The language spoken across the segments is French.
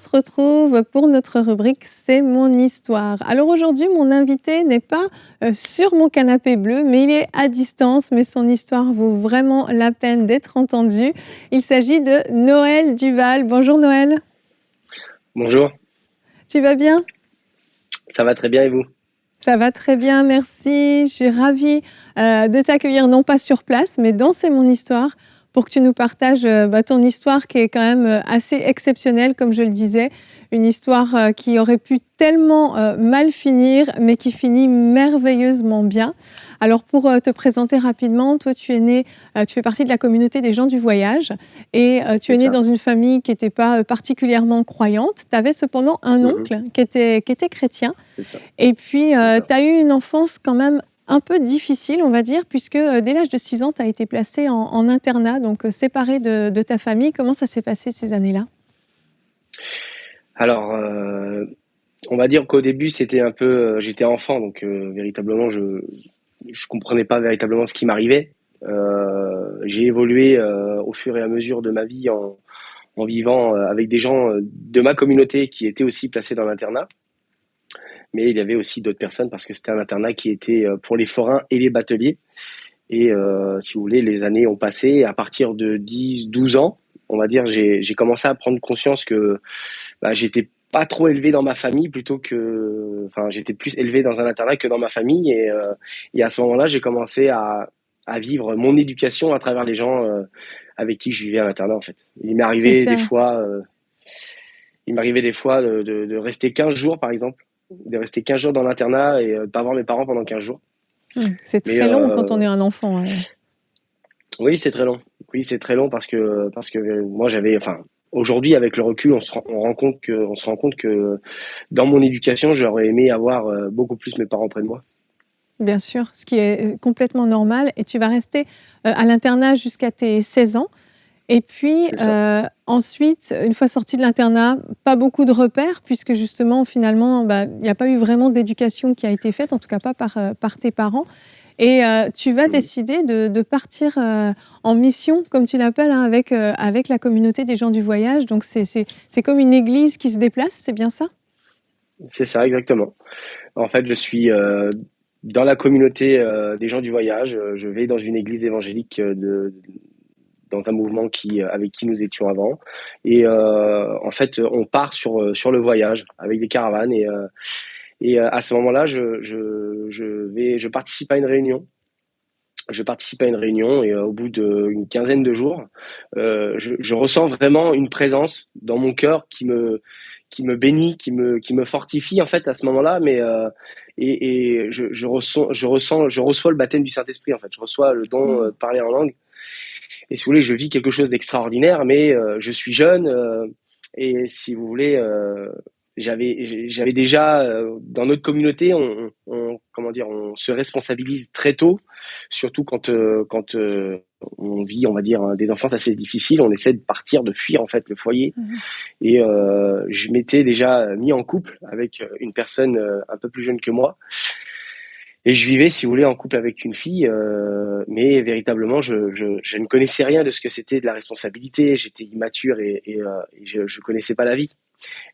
se retrouve pour notre rubrique C'est mon histoire. Alors aujourd'hui, mon invité n'est pas sur mon canapé bleu, mais il est à distance, mais son histoire vaut vraiment la peine d'être entendue. Il s'agit de Noël Duval. Bonjour Noël. Bonjour, Tu vas bien? ça va très bien et vous? Ça va très bien, merci. Je suis ravie de t'accueillir, non pas sur place, mais dans C'est mon histoire, pour que tu nous partages ton histoire qui est quand même assez exceptionnelle, comme je le disais. Une histoire qui aurait pu tellement mal finir, mais qui finit merveilleusement bien. Alors, pour te présenter rapidement, toi, tu es né, tu fais partie de la communauté des gens du voyage et tu C'est es né ça. dans une famille qui n'était pas particulièrement croyante. Tu avais cependant un Mhm, oncle qui était chrétien. c'est ça, Et puis, c'est ça. tu as eu une enfance quand même un peu difficile, on va dire, puisque dès l'âge de 6 ans, tu as été placé en internat, donc séparé de ta famille. Comment ça s'est passé ces années-là? Alors, on va dire qu'au début, c'était un peu, j'étais enfant, donc véritablement, je comprenais pas véritablement ce qui m'arrivait. J'ai évolué au fur et à mesure de ma vie en vivant avec des gens de ma communauté qui étaient aussi placés dans l'internat. Mais il y avait aussi d'autres personnes parce que c'était un internat qui était pour les forains et les bateliers. Et si vous voulez, les années ont passé. À partir de 10, 12 ans, on va dire, j'ai commencé à prendre conscience que j'étais pas trop élevé dans ma famille plutôt que, enfin, j'étais plus élevé dans un internat que dans ma famille. Et à ce moment-là, j'ai commencé à vivre mon éducation à travers les gens avec qui je vivais à l'internat, en fait. C'est ça. Il m'arrivait des fois de rester 15 jours, par exemple, de rester 15 jours dans l'internat et de pas voir mes parents pendant 15 jours. C'est Mais très long quand on est un enfant. oui, c'est très long. Oui, c'est très long parce que moi j'avais, enfin, aujourd'hui avec le recul, on se rend compte que dans mon éducation, j'aurais aimé avoir beaucoup plus mes parents près de moi. Bien sûr, ce qui est complètement normal. Et tu vas rester à l'internat jusqu'à tes 16 ans. Et puis C'est ça. ensuite, une fois sorti de l'internat, pas beaucoup de repères, puisque justement, finalement, il n'y a pas eu vraiment d'éducation qui a été faite, en tout cas pas par tes parents. Et tu vas Mhm. décider de partir en mission, comme tu l'appelles, hein, avec la communauté des gens du voyage. Donc c'est comme une église qui se déplace, c'est bien ça? C'est ça, exactement. En fait, je suis dans la communauté des gens du voyage. Je vais dans une église évangélique dans un mouvement avec qui nous étions avant. Et en fait, on part sur le voyage avec des caravanes. Et à ce moment-là, je participe à une réunion. Je participe à une réunion et au bout d'une quinzaine de jours, je ressens vraiment une présence dans mon cœur qui me bénit, qui me fortifie en fait à ce moment-là. Mais et je reçois le baptême du Saint-Esprit en fait. Je reçois le don Wow. de parler en langue. Et si vous voulez, je vis quelque chose d'extraordinaire, mais je suis jeune et si vous voulez, j'avais déjà dans notre communauté, comment dire, on se responsabilise très tôt, surtout quand on vit, on va dire, des enfances assez difficiles. On essaie de partir, de fuir en fait le foyer. Mhm. Et je m'étais déjà mis en couple avec une personne un peu plus jeune que moi. Et je vivais, si vous voulez, en couple avec une fille, mais véritablement, je ne connaissais rien de ce que c'était de la responsabilité. J'étais immature et je connaissais pas la vie.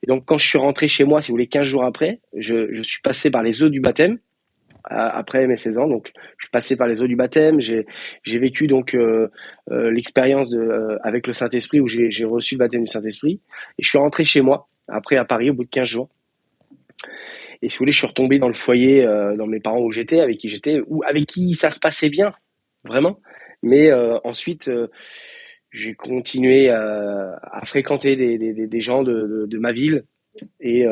Et donc, quand je suis rentré chez moi, si vous voulez, 15 jours après, je suis passé par les eaux du baptême, après mes 16 ans. Donc, je suis passé par les eaux du baptême. J'ai vécu donc l'expérience avec le Saint-Esprit où j'ai reçu le baptême du Saint-Esprit. Et je suis rentré chez moi, après à Paris, au bout de 15 jours. Et si vous voulez, je suis retombé dans le foyer, dans mes parents où j'étais, avec qui j'étais, ou avec qui ça se passait bien, vraiment. Mais ensuite, j'ai continué à fréquenter des gens de ma ville et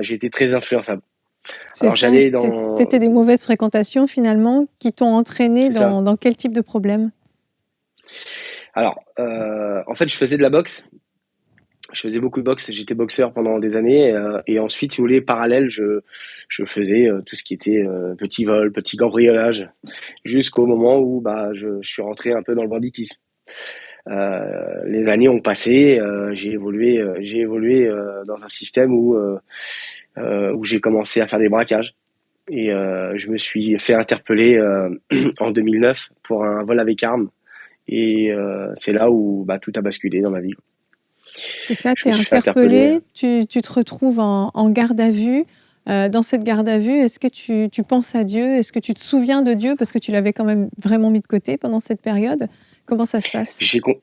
j'étais très influençable. C'est Alors ça. j'allais dans... C'était des mauvaises fréquentations finalement qui t'ont entraîné C'est ça. dans quel type de problème? Alors, en fait, je faisais de la boxe. Je faisais beaucoup de boxe. J'étais boxeur pendant des années. Et ensuite, si vous voulez, parallèle, je faisais tout ce qui était petit vol, petit cambriolage, jusqu'au moment où je suis rentré un peu dans le banditisme. Les années ont passé, j'ai évolué dans un système où j'ai commencé à faire des braquages et je me suis fait interpeller en 2009 pour un vol avec arme et c'est là où tout a basculé dans ma vie. C'est ça, Je tu es me suis fait interpeller. interpellé, tu te retrouves en garde à vue. Dans cette garde à vue, est-ce que tu penses à Dieu? Est-ce que tu te souviens de Dieu? Parce que tu l'avais quand même vraiment mis de côté pendant cette période. Comment ça se passe? J'ai com-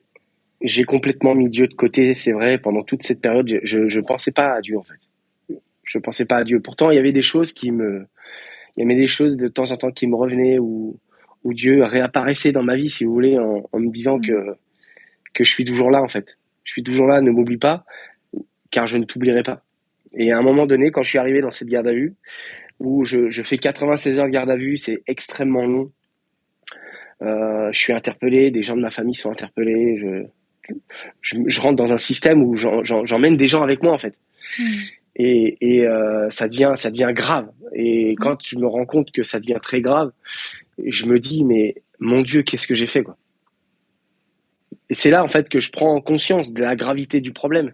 j'ai complètement mis Dieu de côté, c'est vrai, pendant toute cette période. Je pensais pas à Dieu, en fait. Je pensais pas à Dieu. Pourtant, il y avait des choses de temps en temps qui me revenaient où Dieu réapparaissait dans ma vie, si vous voulez, en me disant Mmh. que je suis toujours là, en fait. Je suis toujours là, ne m'oublie pas, car je ne t'oublierai pas. Et à un moment donné, quand je suis arrivé dans cette garde à vue, où je fais 96 heures de garde à vue, c'est extrêmement long. Je suis interpellé, des gens de ma famille sont interpellés. Je rentre dans un système où j'emmène des gens avec moi, en fait. Mmh. Ça devient grave. Et Ouais. quand je me rends compte que ça devient très grave, je me dis, mais mon Dieu, qu'est-ce que j'ai fait, quoi. Et c'est là, en fait, que je prends conscience de la gravité du problème.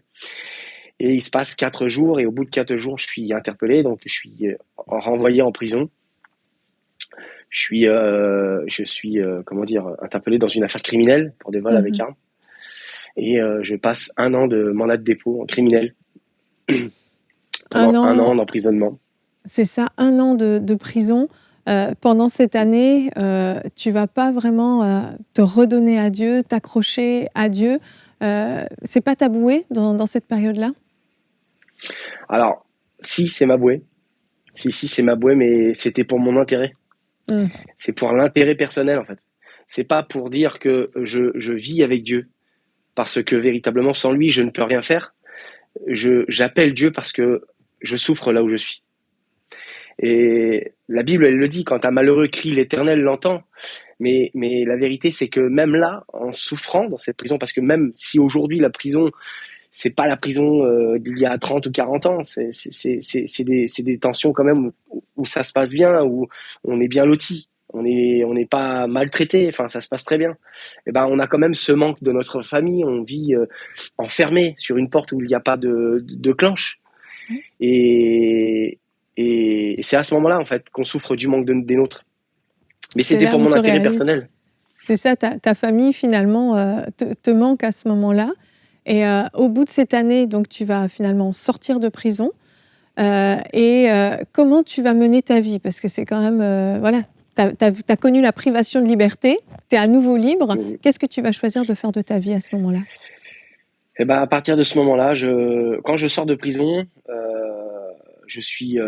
Et il se passe 4 jours, et au bout de 4 jours, je suis interpellé, donc je suis renvoyé en prison. Je suis comment dire, interpellé dans une affaire criminelle pour des vols avec Mmh. armes. Et je passe 1 an de mandat de dépôt en criminel, 1 pendant un an, an d'emprisonnement. c'est ça, 1 an de prison. Pendant cette année, tu vas pas vraiment, te redonner à Dieu, t'accrocher à Dieu. C'est pas taboué dans cette période-là? Alors, si, c'est ma bouée. Si, c'est ma bouée, mais c'était pour mon intérêt. Mmh. C'est pour l'intérêt personnel, en fait. C'est pas pour dire que je vis avec Dieu, parce que véritablement, sans lui, je ne peux rien faire. J'appelle Dieu parce que je souffre là où je suis. Et la Bible, elle le dit, quand un malheureux crie, l'Éternel l'entend. Mais la vérité, c'est que même là, en souffrant dans cette prison, parce que même si aujourd'hui la prison, c'est pas la prison d'il y a 30 ou 40 ans, c'est des tensions quand même où ça se passe bien, où on est bien loti, on n'est pas maltraité, enfin ça se passe très bien. Et ben on a quand même ce manque de notre famille, on vit enfermé sur une porte où il n'y a pas de clenche. Ouais. Et, et c'est à ce moment-là en fait qu'on souffre du manque des nôtres. Mais C'est c'était là pour où mon tu intérêt réalises. personnel. C'est ça, ta famille finalement, te manque à ce moment-là et au bout de cette année, donc tu vas finalement sortir de prison, comment tu vas mener ta vie? Parce que c'est quand même, voilà, tu as connu la privation de liberté, tu es à nouveau libre. Mhm. Qu'est-ce que tu vas choisir de faire de ta vie à ce moment-là? Et ben à partir de ce moment-là, quand je sors de prison, je suis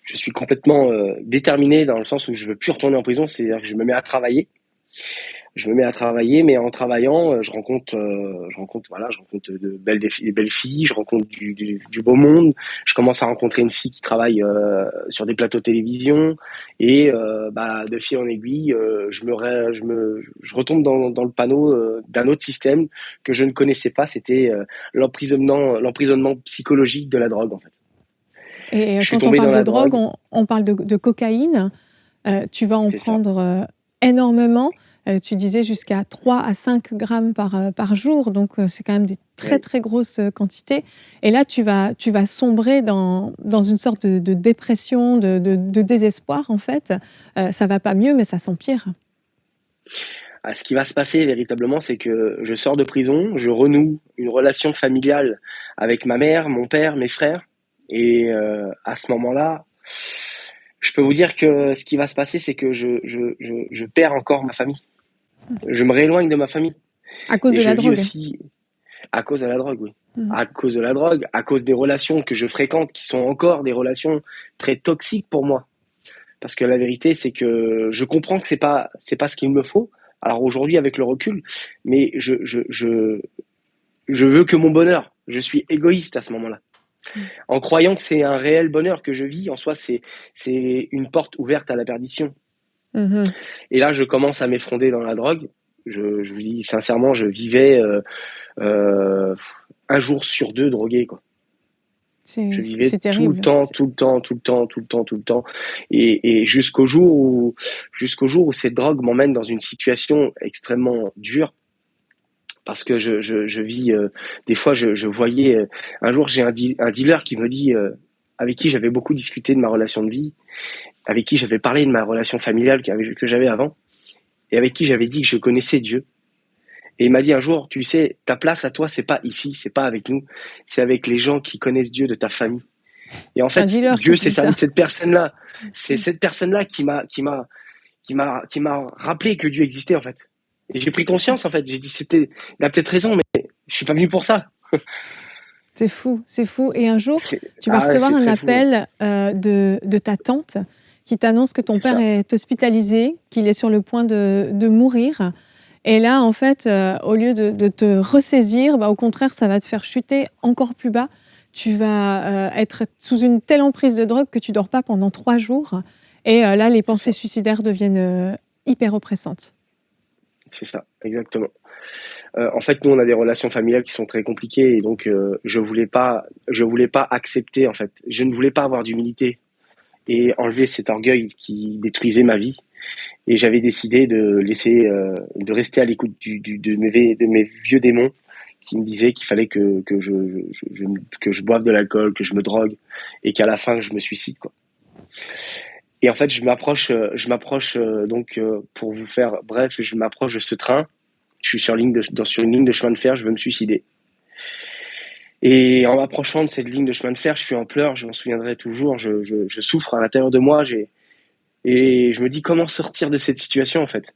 je suis complètement déterminé dans le sens où je veux plus retourner en prison, c'est-à-dire que je me mets à travailler. Je me mets à travailler, mais en travaillant, je rencontre de belles filles, je rencontre du beau monde. Je commence à rencontrer une fille qui travaille sur des plateaux de télévision, et de fil en aiguille, je retombe dans le panneau d'un autre système que je ne connaissais pas. C'était l'emprisonnement psychologique de la drogue, en fait. Et Je suis quand on tombé dans parle de la drogue, drogue, on parle de cocaïne. Tu vas en c'est ça. prendre, énormément. Tu disais jusqu'à 3 à 5 grammes par jour, donc c'est quand même des très, Oui. très grosses, quantités et là, tu vas sombrer dans une sorte de dépression, de désespoir, en fait. Ça va pas mieux, mais ça s'empire. Ce qui va se passer véritablement, c'est que je sors de prison, je renoue une relation familiale avec ma mère, mon père, mes frères. Et à ce moment-là, je peux vous dire que ce qui va se passer, c'est que je perds encore ma famille. Je me rééloigne de ma famille. À cause Et de je la vis drogue? aussi à cause de la drogue, oui. Mmh. À cause de la drogue, à cause des relations que je fréquente, qui sont encore des relations très toxiques pour moi. Parce que la vérité, c'est que je comprends que c'est pas ce qu'il me faut. Alors aujourd'hui, avec le recul, mais je veux que mon bonheur. Je suis égoïste à ce moment-là. Mmh. En croyant que c'est un réel bonheur que je vis, en soi, c'est une porte ouverte à la perdition. Mmh. Et là, je commence à m'effondrer dans la drogue. Je vous dis sincèrement, je vivais euh, un jour sur deux drogué, quoi. Je vivais C'est tout le terrible. temps, tout le temps, tout le temps, tout le temps, tout le temps, et jusqu'au jour où cette drogue m'emmène dans une situation extrêmement dure, parce que je vis des fois je voyais un jour j'ai un dealer qui me dit avec qui j'avais beaucoup discuté de ma relation de vie, avec qui j'avais parlé de ma relation familiale que j'avais avant, et avec qui j'avais dit que je connaissais Dieu. Et il m'a dit un jour, tu sais, ta place à toi, c'est pas ici, c'est pas avec nous, c'est avec les gens qui connaissent Dieu de ta famille. Et en Enfin, fait, dis-leur que Dieu je s'est dis ça. servi de cette personne-là. C'est cette personne-là qui m'a rappelé que Dieu existait, en fait. Et j'ai pris conscience, en fait. J'ai dit, il a peut-être raison, mais je suis pas venu pour ça. C'est fou, c'est fou. Et un jour, tu vas Ah ouais, recevoir c'est un très fou. Ouais. appel de ta tante qui t'annonce que ton C'est père ça. est hospitalisé, qu'il est sur le point de mourir. Et là, en fait, au lieu de te ressaisir, bah, au contraire, ça va te faire chuter encore plus bas. Tu vas être sous une telle emprise de drogue que tu dors pas pendant 3 jours. Et là, les C'est pensées ça. suicidaires deviennent hyper oppressantes. C'est ça. Exactement. En fait, nous, on a des relations familiales qui sont très compliquées et donc je voulais pas accepter. En fait, je ne voulais pas avoir d'humilité et enlever cet orgueil qui détruisait ma vie. Et j'avais décidé de rester à l'écoute de mes vieux démons qui me disaient qu'il fallait que je boive de l'alcool, que je me drogue et qu'à la fin je me suicide, quoi. Et en fait, pour vous faire bref, je m'approche de ce train. Je suis sur une ligne de chemin de fer, je veux me suicider. Et en m'approchant de cette ligne de chemin de fer, je suis en pleurs, je m'en souviendrai toujours, je souffre à l'intérieur de moi, et je me dis comment sortir de cette situation, en fait.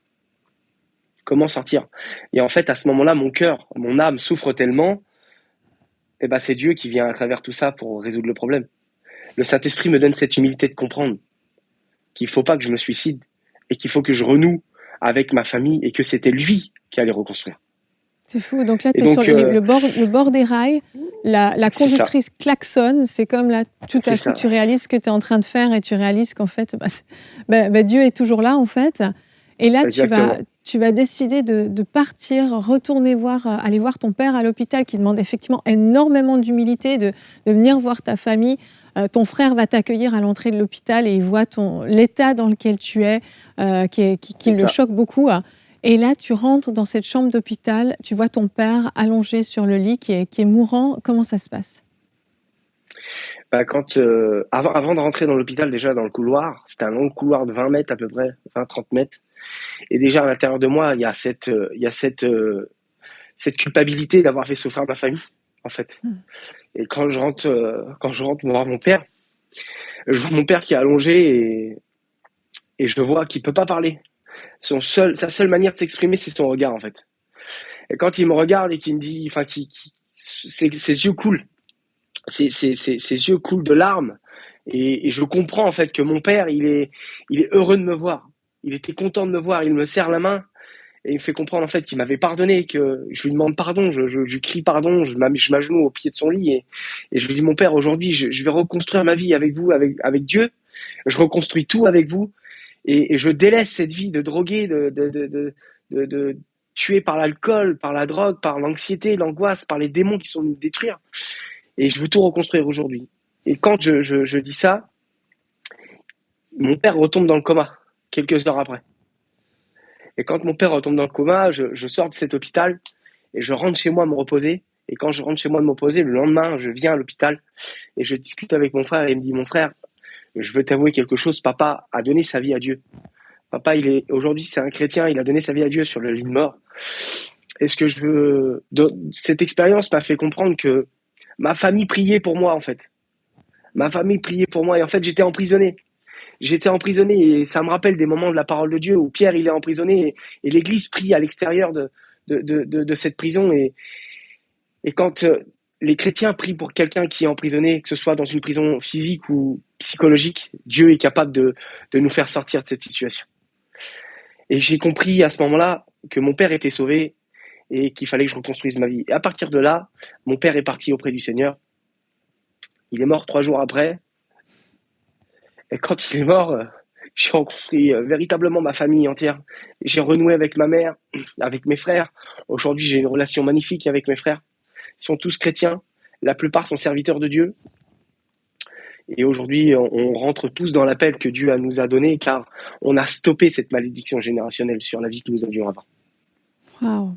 Comment sortir? Et en fait, à ce moment-là, mon cœur, mon âme souffre tellement, et ben c'est Dieu qui vient à travers tout ça pour résoudre le problème. Le Saint-Esprit me donne cette humilité de comprendre qu'il faut pas que je me suicide et qu'il faut que je renoue avec ma famille et que c'était lui qui allait reconstruire. C'est fou. Donc là, Et tu es sur donc, le bord des rails. La c'est ça, conductrice klaxonne. C'est comme là, tout c'est à coup, ça, tu réalises ce que tu es en train de faire et tu réalises qu'en fait, Dieu est toujours là, en fait. Et là, exactement. tu vas décider de partir, retourner voir, aller voir ton père à l'hôpital qui demande effectivement énormément d'humilité, de venir voir ta famille. Ton frère va t'accueillir à l'entrée de l'hôpital et il voit l'état dans lequel tu es, qui C'est le ça. choque beaucoup. Et là, tu rentres dans cette chambre d'hôpital, tu vois ton père allongé sur le lit qui est mourant. Comment ça se passe? Bah, avant de rentrer dans l'hôpital, déjà dans le couloir, c'était un long couloir de 20 mètres à peu près, 20-30 mètres. Et déjà à l'intérieur de moi, cette culpabilité d'avoir fait souffrir ma famille, en fait. Mmh. Et quand je rentre voir mon père, je vois mon père qui est allongé et je vois qu'il peut pas parler. Sa seule manière de s'exprimer, c'est son regard, en fait. Et quand il me regarde et qu'il me dit, enfin, ses yeux coulent, ses yeux coulent de larmes. Et je comprends, en fait, que mon père, il est heureux de me voir. Il était content de me voir. Il me serre la main et il me fait comprendre, en fait, qu'il m'avait pardonné, que je lui demande pardon. Je crie pardon. Je m'agenouille au pied de son lit et je lui dis, mon père, aujourd'hui, je vais reconstruire ma vie avec vous, avec Dieu. Je reconstruis tout avec vous. Et je délaisse cette vie de drogué, de tué par l'alcool, par la drogue, par l'anxiété, l'angoisse, par les démons qui sont venus me détruire. Et je veux tout reconstruire aujourd'hui. Et quand je dis ça, mon père retombe dans le coma, quelques heures après. Et quand mon père retombe dans le coma, je sors de cet hôpital et je rentre chez moi me reposer. Et quand je rentre chez moi me reposer, le lendemain, je viens à l'hôpital et je discute avec mon frère et il me dit, mon frère, je veux t'avouer quelque chose, papa a donné sa vie à Dieu. Papa, aujourd'hui, c'est un chrétien, il a donné sa vie à Dieu sur le lit de mort. Cette expérience m'a fait comprendre que ma famille priait pour moi, en fait. Ma famille priait pour moi et en fait, j'étais emprisonné. J'étais emprisonné et ça me rappelle des moments de la parole de Dieu où Pierre, il est emprisonné et l'église prie à l'extérieur de cette prison et quand les chrétiens prient pour quelqu'un qui est emprisonné, que ce soit dans une prison physique ou psychologique, Dieu est capable de nous faire sortir de cette situation. Et j'ai compris à ce moment-là que mon père était sauvé et qu'il fallait que je reconstruise ma vie. Et à partir de là, mon père est parti auprès du Seigneur. Il est mort 3 jours après. Et quand il est mort, j'ai reconstruit véritablement ma famille entière. J'ai renoué avec ma mère, avec mes frères. Aujourd'hui, j'ai une relation magnifique avec mes frères. Ils sont tous chrétiens. La plupart sont serviteurs de Dieu. Et aujourd'hui, on rentre tous dans l'appel que Dieu nous a donné, car on a stoppé cette malédiction générationnelle sur la vie que nous avions avant. Waouh,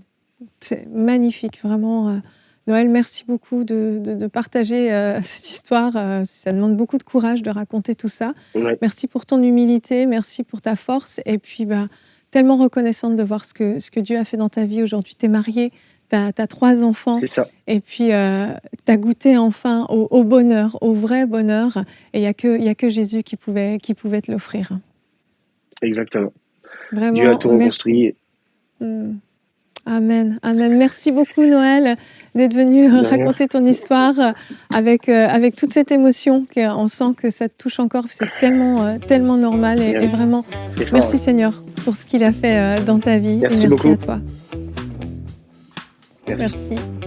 c'est magnifique, vraiment. Noël, merci beaucoup de partager cette histoire. Ça demande beaucoup de courage de raconter tout ça. Ouais. Merci pour ton humilité, merci pour ta force et puis tellement reconnaissante de voir ce que Dieu a fait dans ta vie. Aujourd'hui, tu es mariée, tu as 3 enfants. C'est ça. Et puis, tu as goûté enfin au bonheur, au vrai bonheur. Et il n'y a que Jésus qui pouvait te l'offrir. Exactement. Vraiment, Dieu a tout reconstruit. Amen, amen. Merci beaucoup, Noël, d'être venu raconter ton histoire avec toute cette émotion. On sent que ça te touche encore. C'est tellement normal. Et vraiment, merci Seigneur pour ce qu'il a fait dans ta vie. Merci et merci beaucoup. à toi. Merci.